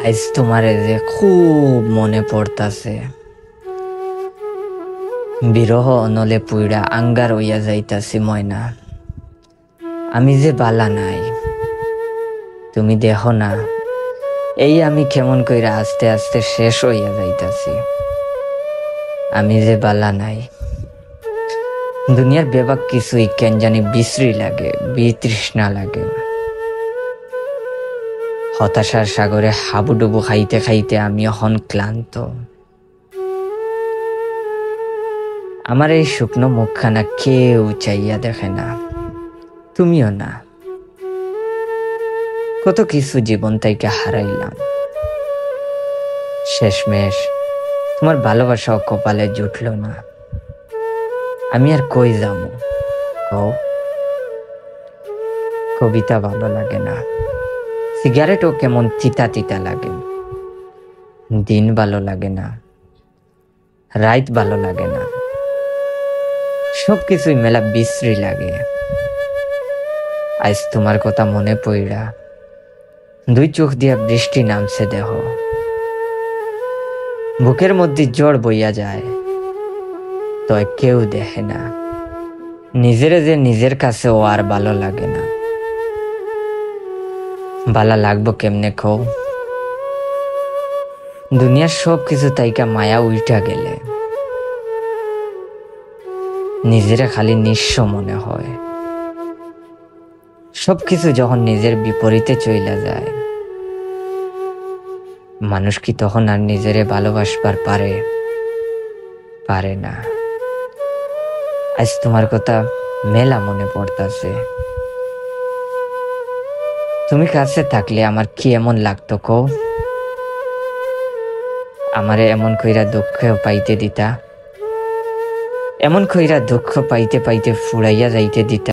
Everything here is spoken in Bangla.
আজ তোমারে যে খুব মনে পড়তাছে। বিরহ অনলে পুইড়া আঙ্গার হইয়া যাইতাছি ময়না। আমি যে বালা নাই, তুমি দেখো না এই আমি কেমন কইরা আস্তে আস্তে শেষ হইয়া যাইতাছি। আমি যে বালা নাই, দুনিয়ার বেবাক কিছুই কেন জানি বিশ্রী লাগে, বিতৃষ্ণা লাগে। হতাশার সাগরে হাবুডুবু খাইতে খাইতে আমি এখন ক্লান্ত। আমার এই শুকনো মুখখানা কেউ চাইয়া দেখে না, তুমিও না। কত কিছু জীবন তাইকে হারাইলাম, শেষমেশ তোমার ভালোবাসাও কপালে জুটল না। আমি আর কই যাবো কও? কবিতা ভালো লাগে না, সিগারেটও কেমন তিতা তিতা লাগে। দিন ভালো লাগে না, রাত ভালো লাগে না, সবকিছুই মেলা বিশ্রী লাগে। আজ তোমার কথা মনে পইড়া দুই চোখ দিয়া বৃষ্টি নামছে দেহ। বুকের মধ্যে জ্বর বইয়া যায়, তয় কেউ দেখে না। নিজেরে যে নিজের কাছে ও আর ভালো লাগে না। ভালো লাগবো কেমনে কও? দুনিয়ার সব কিছু তাইকা মায়া উল্টা গেলে নিজেরা খালি নিঃস্ব মনে হয়। সবকিছু যখন নিজের বিপরীতে চইলা যায়, মানুষ কি তখন আর নিজেরে ভালোবাসবার পারে? পারে না। আজ তোমার কথা মেলা মনে পড়তাছে। তুমি কাছে থাকলে আমার কি এমন লাগতো কও? আমারে এমন কইরা দুঃখ পাইতে দিতা, এমন কইরা দুঃখ পাইতে পাইতে ফুরাইয়া যাইতে দিতা।